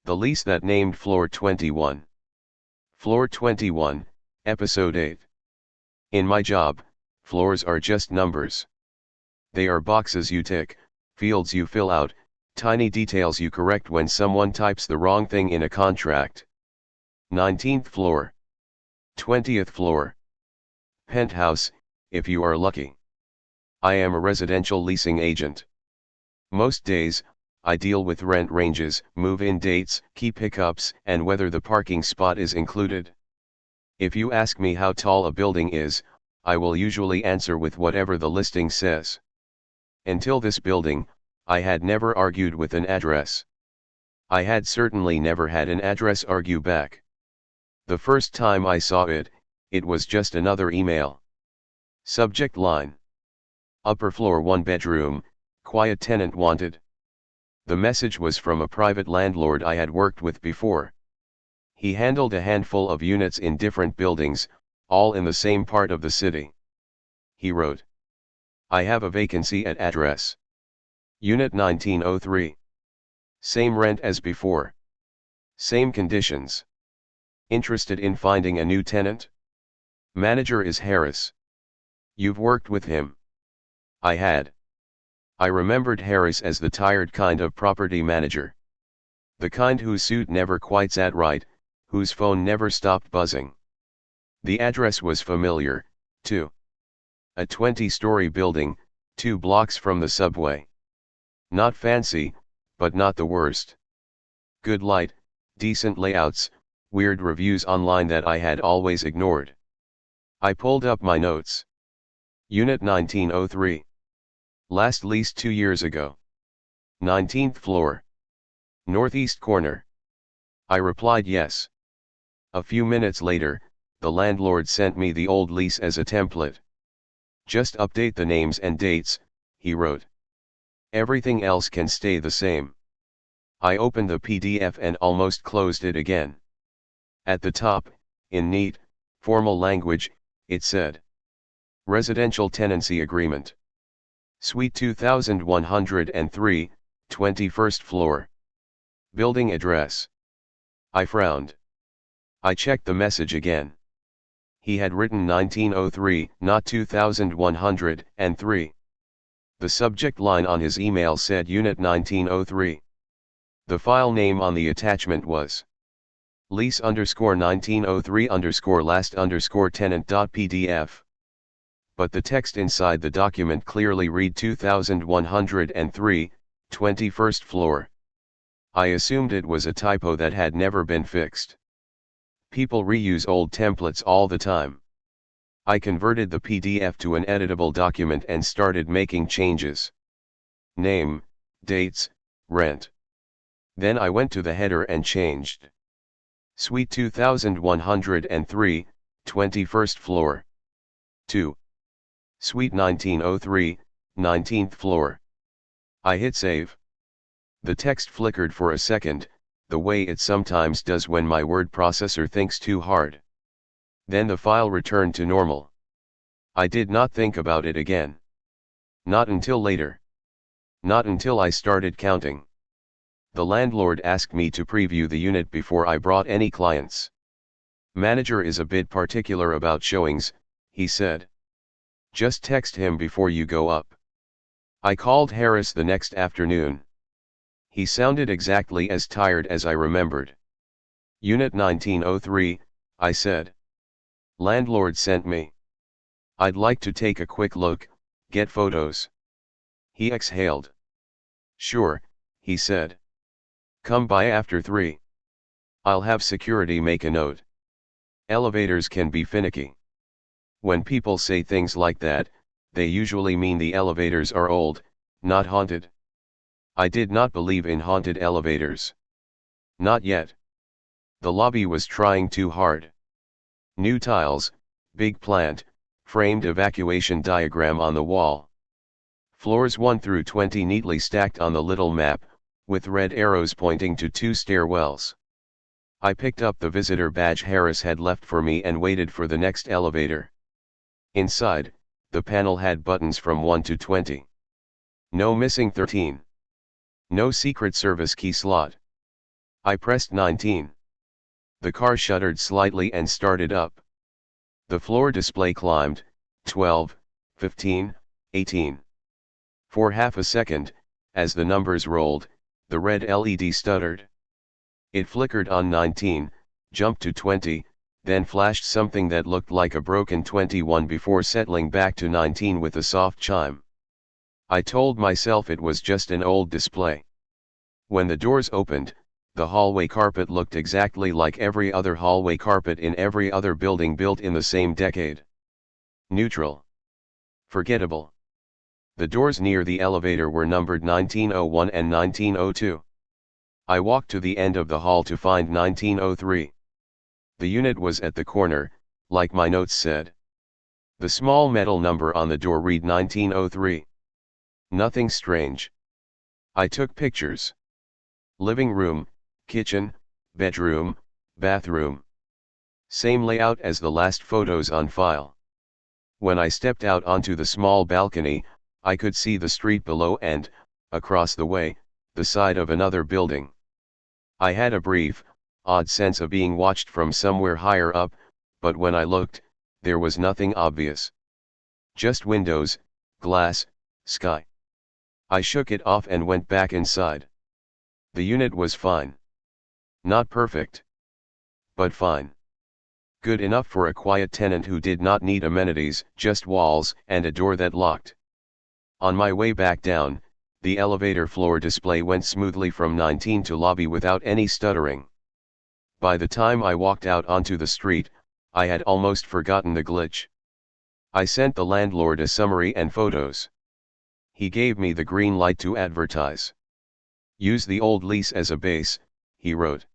The lease that named Floor 21. Floor 21, Episode 8. In my job, floors are just numbers. They are boxes you tick, fields you fill out, tiny details you correct when someone types the wrong thing in a contract. 19th floor. 20th floor. Penthouse, if you are lucky. I am a residential leasing agent. Most days, I deal with rent ranges, move-in dates, key pickups, and whether the parking spot is included. If you ask me how tall a building is, I will usually answer with whatever the listing says. Until this building, I had never argued with an address. I had certainly never had an address argue back. The first time I saw it, it was just another email. Subject line: Upper floor 1 bedroom, quiet tenant wanted. The message was from a private landlord I had worked with before. He handled a handful of units in different buildings, all in the same part of the city. He wrote, "I have a vacancy at address Unit 1903. Same rent as before. Same conditions. Interested in finding a new tenant? Manager is Harris. You've worked with him?" I had. I remembered Harris as the tired kind of property manager. The kind whose suit never quite sat right, whose phone never stopped buzzing. The address was familiar, too. A 20-story building, 2 blocks from the subway. Not fancy, but not the worst. Good light, decent layouts, weird reviews online that I had always ignored. I pulled up my notes. Unit 1903. Last leased 2 years ago. 19th floor. Northeast corner. I replied yes. A few minutes later, the landlord sent me the old lease as a template. Just update the names and dates, he wrote. Everything else can stay the same. I opened the PDF and almost closed it again. At the top, in neat, formal language, it said, "Residential Tenancy Agreement. Suite 2103, 21st floor. Building address." I frowned. I checked the message again. He had written 1903, not 2103. The subject line on his email said Unit 1903. The file name on the attachment was lease_1903_last_tenant.pdf. But the text inside the document clearly read 2103, 21st floor. I assumed it was a typo that had never been fixed. People reuse old templates all the time. I converted the PDF to an editable document and started making changes. Name, dates, rent. Then I went to the header and changed. Suite 2103, 21st floor. 2. Suite 1903, 19th floor. I hit save. The text flickered for a second, the way it sometimes does when my word processor thinks too hard. Then the file returned to normal. I did not think about it again. Not until later. Not until I started counting. The landlord asked me to preview the unit before I brought any clients. Manager is a bit particular about showings, he said. Just text him before you go up. I called Harris the next afternoon. He sounded exactly as tired as I remembered. Unit 1903, I said. Landlord sent me. I'd like to take a quick look, get photos. He exhaled. Sure, he said. Come by after 3. I'll have security make a note. Elevators can be finicky. When people say things like that, they usually mean the elevators are old, not haunted. I did not believe in haunted elevators. Not yet. The lobby was trying too hard. New tiles, big plant, framed evacuation diagram on the wall. Floors 1 through 20 neatly stacked on the little map, with red arrows pointing to 2 stairwells. I picked up the visitor badge Harris had left for me and waited for the next elevator. Inside, the panel had buttons from 1 to 20. No missing 13. No secret service key slot. I pressed 19. The car shuddered slightly and started up. The floor display climbed, 12, 15, 18. For half a second, as the numbers rolled, the red LED stuttered. It flickered on 19, jumped to 20, then flashed something that looked like a broken 21 before settling back to 19 with a soft chime. I told myself it was just an old display. When the doors opened, the hallway carpet looked exactly like every other hallway carpet in every other building built in the same decade. Neutral. Forgettable. The doors near the elevator were numbered 1901 and 1902. I walked to the end of the hall to find 1903. The unit was at the corner, like my notes said. The small metal number on the door read 1903. Nothing strange. I took pictures. Living room, kitchen, bedroom, bathroom. Same layout as the last photos on file. When I stepped out onto the small balcony, I could see the street below and, across the way, the side of another building. I had a brief, odd sense of being watched from somewhere higher up, but when I looked, there was nothing obvious. Just windows, glass, sky. I shook it off and went back inside. The unit was fine. Not perfect. But fine. Good enough for a quiet tenant who did not need amenities, just walls and a door that locked. On my way back down, the elevator floor display went smoothly from 19 to lobby without any stuttering. By the time I walked out onto the street, I had almost forgotten the glitch. I sent the landlord a summary and photos. He gave me the green light to advertise. Use the old lease as a base, he wrote.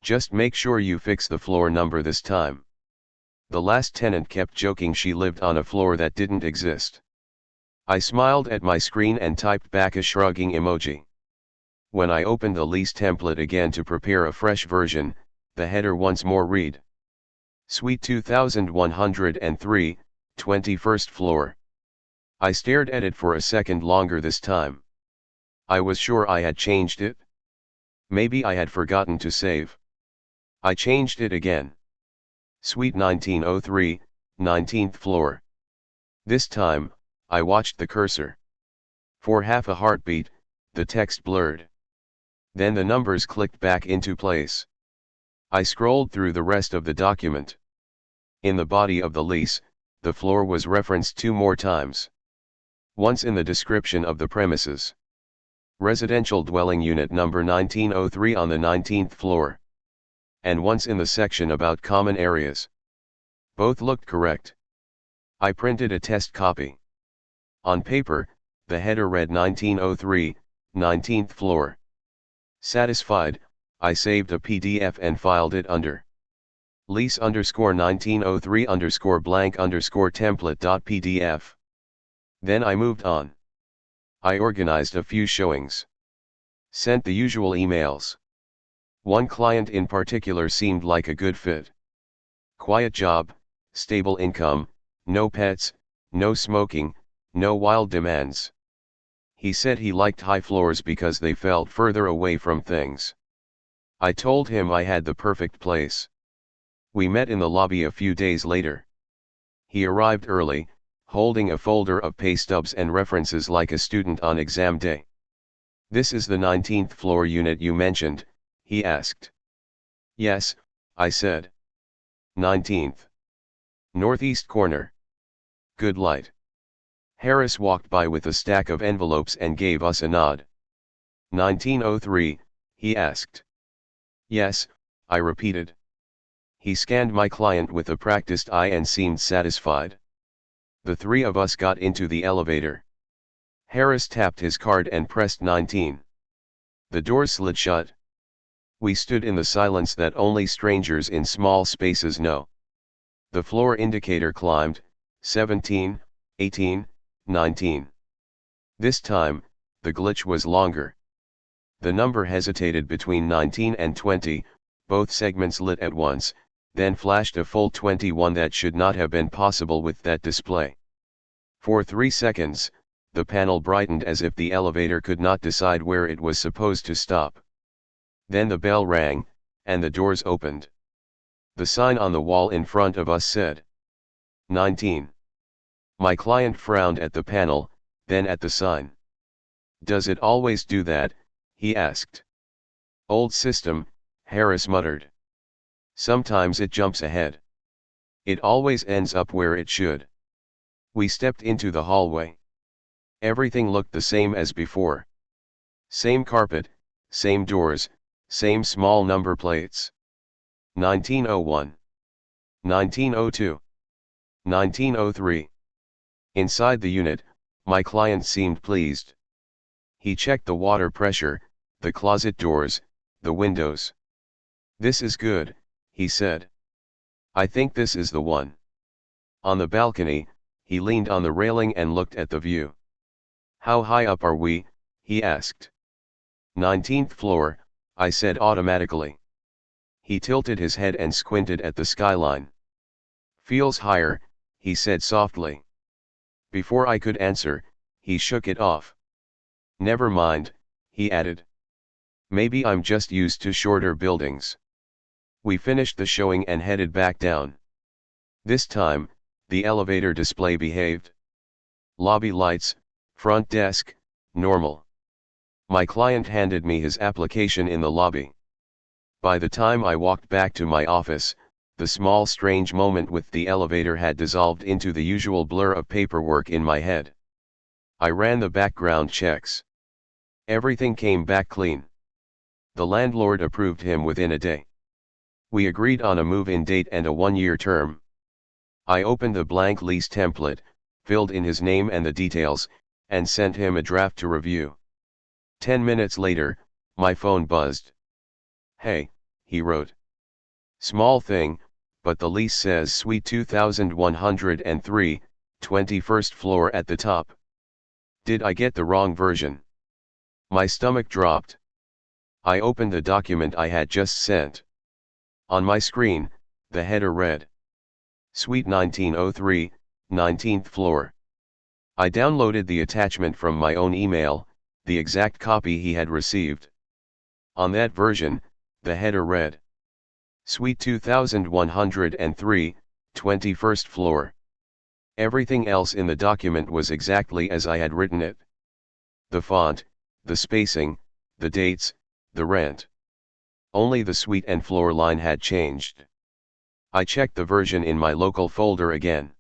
Just make sure you fix the floor number this time. The last tenant kept joking she lived on a floor that didn't exist. I smiled at my screen and typed back a shrugging emoji. When I opened the lease template again to prepare a fresh version, the header once more read: Suite 2103, 21st floor. I stared at it for a second longer this time. I was sure I had changed it. Maybe I had forgotten to save. I changed it again. Suite 1903, 19th floor. This time, I watched the cursor. For half a heartbeat, the text blurred. Then the numbers clicked back into place. I scrolled through the rest of the document. In the body of the lease, the floor was referenced 2 more times. Once in the description of the premises. Residential dwelling unit number 1903 on the 19th floor. And once in the section about common areas. Both looked correct. I printed a test copy. On paper, the header read 1903, 19th floor. Satisfied, I saved a PDF and filed it under lease _1903 blank template.pdf. Then I moved on. I organized a few showings. Sent the usual emails. One client in particular seemed like a good fit. Quiet job, stable income, no pets, no smoking, no wild demands. He said he liked high floors because they felt further away from things. I told him I had the perfect place. We met in the lobby a few days later. He arrived early, holding a folder of pay stubs and references like a student on exam day. This is the 19th floor unit you mentioned, he asked. Yes, I said. 19th. Northeast corner. Good light. Harris walked by with a stack of envelopes and gave us a nod. 1903, he asked. Yes, I repeated. He scanned my client with a practiced eye and seemed satisfied. The 3 of us got into the elevator. Harris tapped his card and pressed 19. The door slid shut. We stood in the silence that only strangers in small spaces know. The floor indicator climbed, 17, 18, 19. This time, the glitch was longer. The number hesitated between 19 and 20, both segments lit at once, then flashed a full 21 that should not have been possible with that display. For 3 seconds, the panel brightened as if the elevator could not decide where it was supposed to stop. Then the bell rang, and the doors opened. The sign on the wall in front of us said 19. My client frowned at the panel, then at the sign. "Does it always do that?" he asked. "Old system," Harris muttered. "Sometimes it jumps ahead. It always ends up where it should." We stepped into the hallway. Everything looked the same as before. Same carpet, same doors, same small number plates. 1901. 1902. 1903. Inside the unit, my client seemed pleased. He checked the water pressure, the closet doors, the windows. "This is good," he said. "I think this is the one." On the balcony, he leaned on the railing and looked at the view. "How high up are we?" he asked. 19th floor, I said automatically. He tilted his head and squinted at the skyline. "Feels higher," he said softly. Before I could answer, he shook it off. "Never mind," he added. "Maybe I'm just used to shorter buildings." We finished the showing and headed back down. This time, the elevator display behaved. Lobby lights, front desk, normal. My client handed me his application in the lobby. By the time I walked back to my office, the small strange moment with the elevator had dissolved into the usual blur of paperwork in my head. I ran the background checks. Everything came back clean. The landlord approved him within a day. We agreed on a move-in date and a 1-year term. I opened the blank lease template, filled in his name and the details, and sent him a draft to review. 10 minutes later, my phone buzzed. "Hey," he wrote. "Small thing, but the lease says Suite 2103, 21st floor at the top. Did I get the wrong version?" My stomach dropped. I opened the document I had just sent. On my screen, the header read, "Suite 1903, 19th floor." I downloaded the attachment from my own email, the exact copy he had received. On that version, the header read, "Suite 2103, 21st floor." Everything else in the document was exactly as I had written it. The font, the spacing, the dates, the rent. Only the suite and floor line had changed. I checked the version in my local folder again.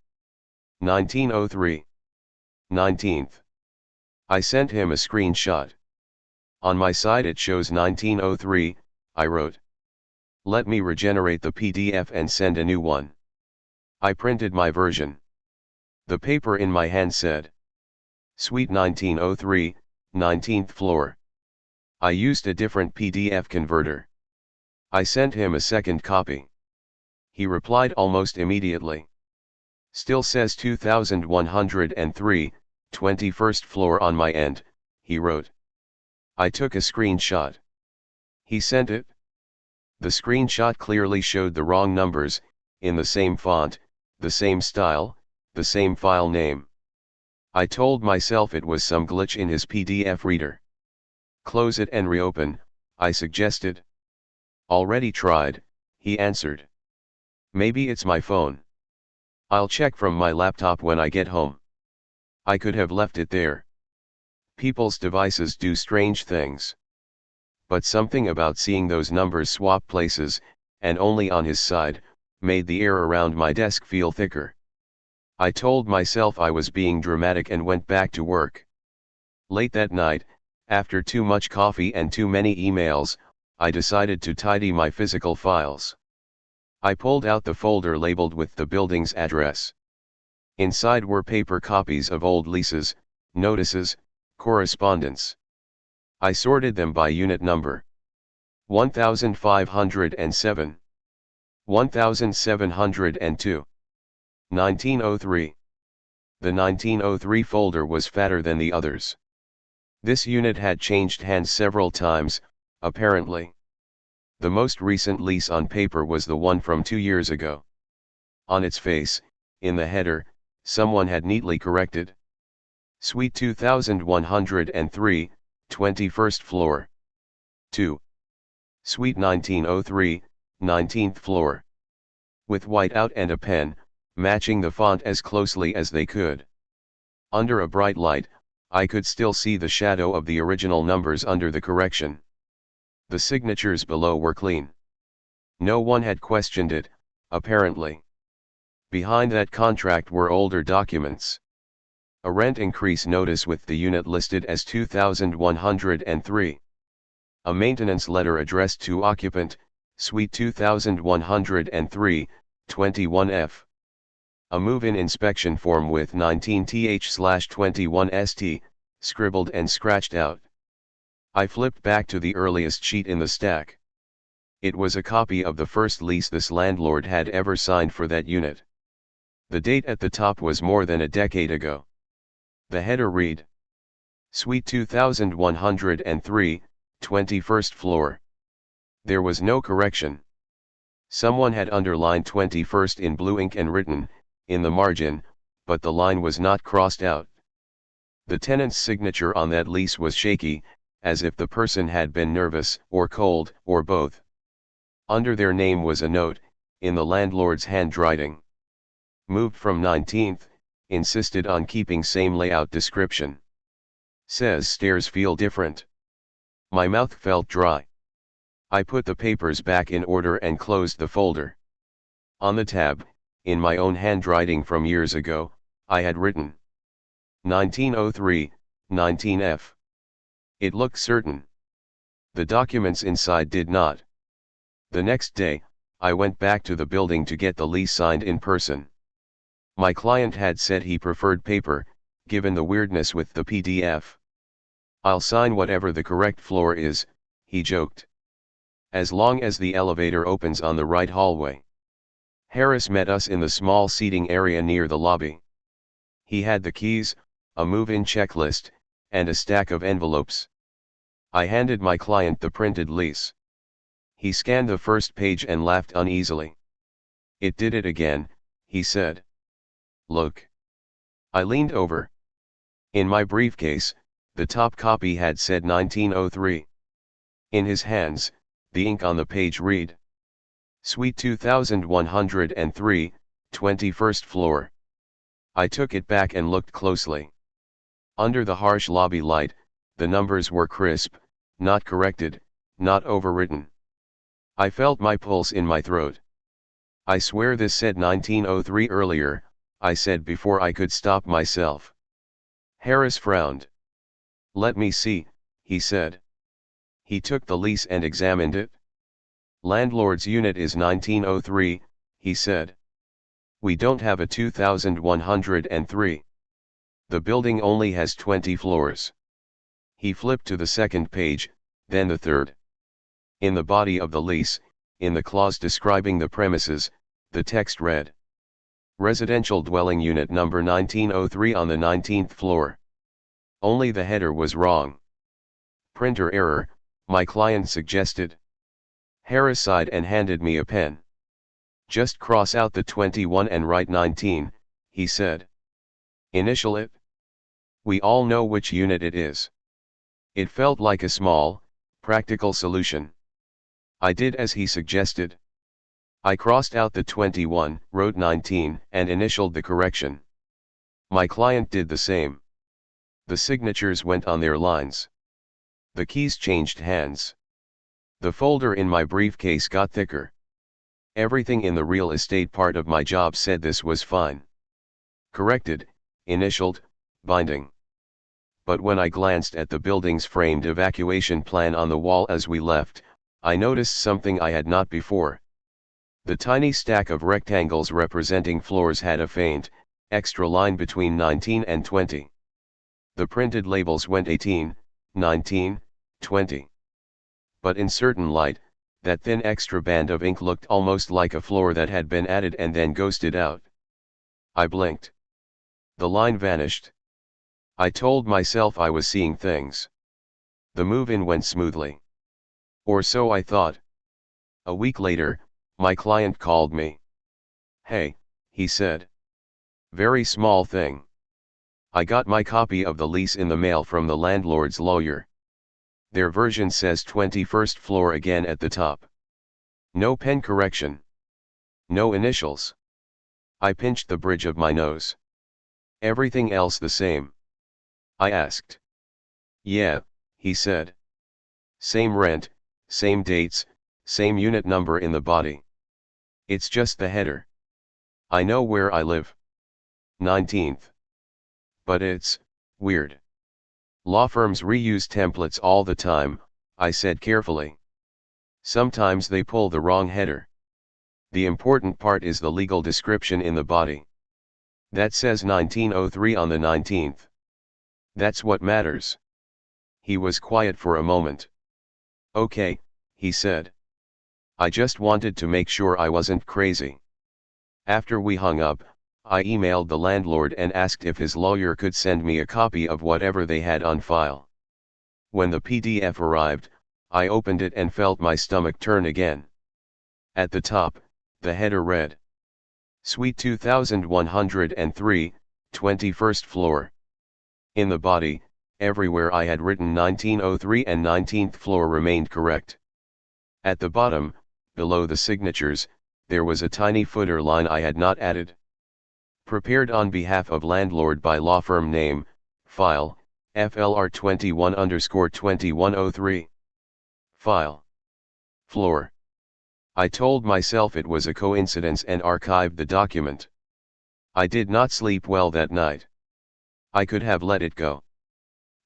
1903. 19th. I sent him a screenshot. On my side it shows 1903, I wrote. "Let me regenerate the PDF and send a new one." I printed my version. The paper in my hand said, "Suite 1903, 19th floor." I used a different PDF converter. I sent him a second copy. He replied almost immediately. "Still says 2103, 21st floor on my end," he wrote. I took a screenshot. He sent it. The screenshot clearly showed the wrong numbers, in the same font, the same style, the same file name. I told myself it was some glitch in his PDF reader. "Close it and reopen," I suggested. "Already tried," he answered. "Maybe it's my phone. I'll check from my laptop when I get home." I could have left it there. People's devices do strange things. But something about seeing those numbers swap places, and only on his side, made the air around my desk feel thicker. I told myself I was being dramatic and went back to work. Late that night, after too much coffee and too many emails, I decided to tidy my physical files. I pulled out the folder labeled with the building's address. Inside were paper copies of old leases, notices, correspondence. I sorted them by unit number. 1507. 1702. 1903. The 1903 folder was fatter than the others. This unit had changed hands several times, apparently. The most recent lease on paper was the one from 2 years ago. On its face, in the header, someone had neatly corrected. Suite 2103, 21st floor. 2. Suite 1903, 19th floor. With whiteout and a pen, matching the font as closely as they could. Under a bright light, I could still see the shadow of the original numbers under the correction. The signatures below were clean. No one had questioned it, apparently. Behind that contract were older documents. A rent increase notice with the unit listed as 2103. A maintenance letter addressed to occupant, Suite 2103, 21F. A move-in inspection form with 19th/21st, scribbled and scratched out. I flipped back to the earliest sheet in the stack. It was a copy of the first lease this landlord had ever signed for that unit. The date at the top was more than a decade ago. The header read: Suite 2103, 21st floor. There was no correction. Someone had underlined 21st in blue ink and written, in the margin, but the line was not crossed out. The tenant's signature on that lease was shaky, as if the person had been nervous, or cold, or both. Under their name was a note, in the landlord's handwriting. Moved from 19th, insisted on keeping same layout description. Says stairs feel different. My mouth felt dry. I put the papers back in order and closed the folder. On the tab, in my own handwriting from years ago, I had written 1903, 19F. It looked certain. The documents inside did not. The next day, I went back to the building to get the lease signed in person. My client had said he preferred paper, given the weirdness with the PDF. I'll sign whatever the correct floor is, he joked. As long as the elevator opens on the right hallway. Harris met us in the small seating area near the lobby. He had the keys, a move-in checklist, and a stack of envelopes. I handed my client the printed lease. He scanned the first page and laughed uneasily. It did it again, he said. Look. I leaned over. In my briefcase, the top copy had said 1903. In his hands, the ink on the page read: Suite 2103, 21st floor. I took it back and looked closely. Under the harsh lobby light, the numbers were crisp, not corrected, not overwritten. I felt my pulse in my throat. I swear this said 1903 earlier, I said before I could stop myself. Harris frowned. Let me see, he said. He took the lease and examined it. Landlord's unit is 1903, he said. We don't have a 2103. The building only has 20 floors. He flipped to the second page, then the third. In the body of the lease, in the clause describing the premises, the text read: Residential dwelling unit number 1903 on the 19th floor. Only the header was wrong. Printer error, my client suggested. Harris sighed and handed me a pen. Just cross out the 21 and write 19, he said. Initial it. We all know which unit it is. It felt like a small, practical solution. I did as he suggested. I crossed out the 21, wrote 19, and initialed the correction. My client did the same. The signatures went on their lines. The keys changed hands. The folder in my briefcase got thicker. Everything in the real estate part of my job said this was fine. Corrected, initialed, binding. But when I glanced at the building's framed evacuation plan on the wall as we left, I noticed something I had not before. The tiny stack of rectangles representing floors had a faint, extra line between 19 and 20. The printed labels went 18, 19, 20. But in certain light, that thin extra band of ink looked almost like a floor that had been added and then ghosted out. I blinked. The line vanished. I told myself I was seeing things. The move-in went smoothly. Or so I thought. A week later, my client called me. Hey, he said. Very small thing. I got my copy of the lease in the mail from the landlord's lawyer. Their version says 21st floor again at the top. No pen correction. No initials. I pinched the bridge of my nose. Everything else the same. I asked. Yeah, he said. Same rent, same dates, same unit number in the body. It's just the header. I know where I live. 19th. But it's weird. Law firms reuse templates all the time, I said carefully. Sometimes they pull the wrong header. The important part is the legal description in the body. That says 1903 on the 19th. That's what matters. He was quiet for a moment. Okay, he said. I just wanted to make sure I wasn't crazy. After we hung up, I emailed the landlord and asked if his lawyer could send me a copy of whatever they had on file. When the PDF arrived, I opened it and felt my stomach turn again. At the top, the header read, Suite 2103, 21st floor. In the body, everywhere I had written 1903 and 19th floor remained correct. At the bottom, below the signatures, there was a tiny footer line I had not added. Prepared on behalf of landlord by law firm name, file, FLR 21_2103. File. Floor. I told myself it was a coincidence and archived the document. I did not sleep well that night. I could have let it go.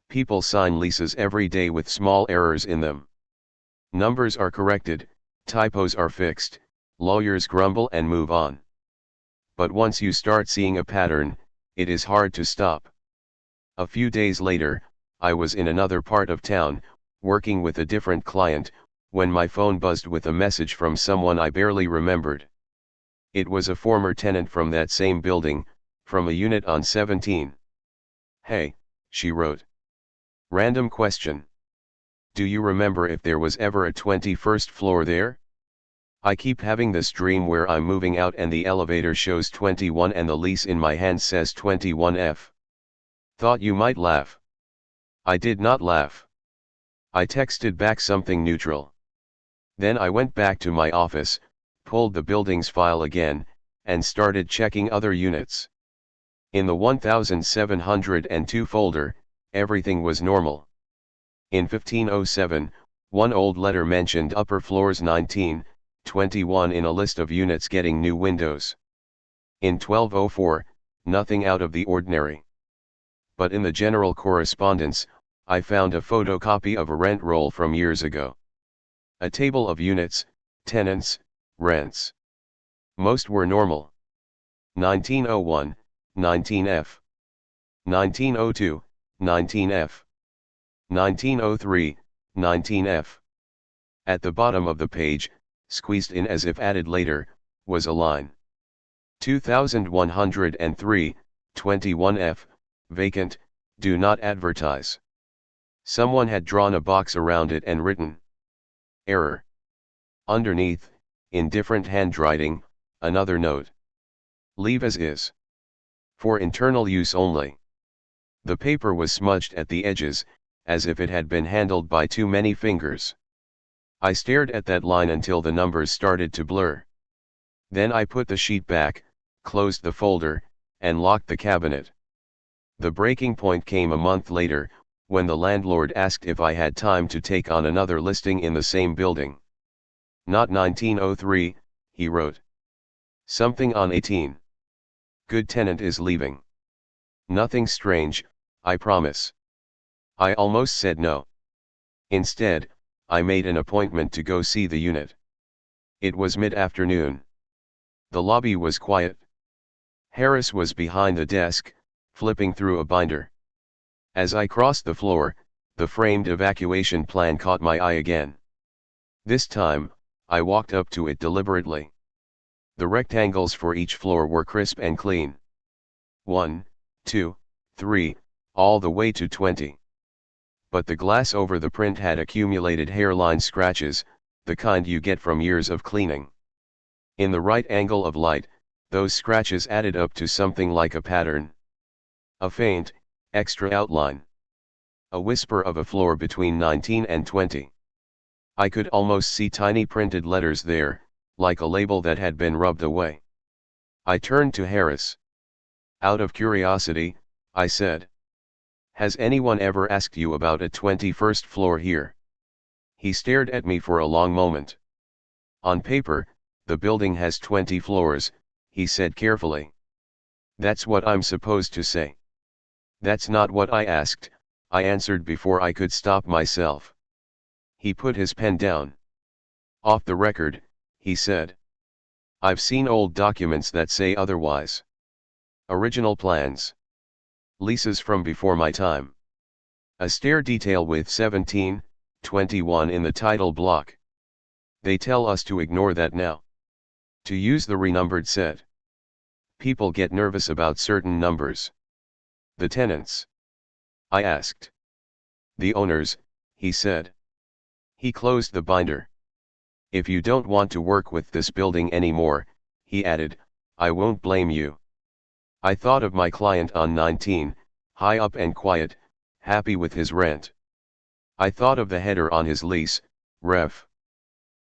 People sign leases every day with small errors in them. Numbers are corrected, typos are fixed, lawyers grumble and move on. But once you start seeing a pattern, it is hard to stop. A few days later, I was in another part of town, working with a different client, when my phone buzzed with a message from someone I barely remembered. It was a former tenant from that same building, from a unit on 17. Hey, she wrote. Random question. Do you remember if there was ever a 21st floor there? I keep having this dream where I'm moving out and the elevator shows 21 and the lease in my hand says 21F. Thought you might laugh. I did not laugh. I texted back something neutral. Then I went back to my office, pulled the building's file again, and started checking other units. In the 1702 folder, everything was normal. In 1507, one old letter mentioned upper floors 19, 21 in a list of units getting new windows. In 1204, nothing out of the ordinary. But in the general correspondence, I found a photocopy of a rent roll from years ago. A table of units, tenants, rents. Most were normal. 1901, 19F. 1902, 19F. 1903, 19F. At the bottom of the page, squeezed in as if added later, was a line. 2103, 21F, vacant, do not advertise. Someone had drawn a box around it and written, error. Underneath, in different handwriting, another note. Leave as is. For internal use only. The paper was smudged at the edges, as if it had been handled by too many fingers. I stared at that line until the numbers started to blur. Then I put the sheet back, closed the folder, and locked the cabinet. The breaking point came a month later, when the landlord asked if I had time to take on another listing in the same building. Not 1903, he wrote. Something on 18. Good tenant is leaving. Nothing strange, I promise. I almost said no. Instead, I made an appointment to go see the unit. It was mid-afternoon. The lobby was quiet. Harris was behind the desk, flipping through a binder. As I crossed the floor, the framed evacuation plan caught my eye again. This time, I walked up to it deliberately. The rectangles for each floor were crisp and clean. 1, 2, 3, all the way to 20. But the glass over the print had accumulated hairline scratches, the kind you get from years of cleaning. In the right angle of light, those scratches added up to something like a pattern. A faint, extra outline. A whisper of a floor between 19 and 20. I could almost see tiny printed letters there, like a label that had been rubbed away. I turned to Harris. Out of curiosity, I said. Has anyone ever asked you about a 21st floor here? He stared at me for a long moment. On paper, the building has 20 floors, he said carefully. That's what I'm supposed to say. That's not what I asked, I answered before I could stop myself. He put his pen down. Off the record, he said. I've seen old documents that say otherwise. Original plans. Leases from before my time. A stair detail with 17, 21 in the title block. They tell us to ignore that now. To use the renumbered set. People get nervous about certain numbers. The tenants? I asked. The owners, he said. He closed the binder. If you don't want to work with this building anymore, he added, I won't blame you. I thought of my client on 19, high up and quiet, happy with his rent. I thought of the header on his lease, Ref.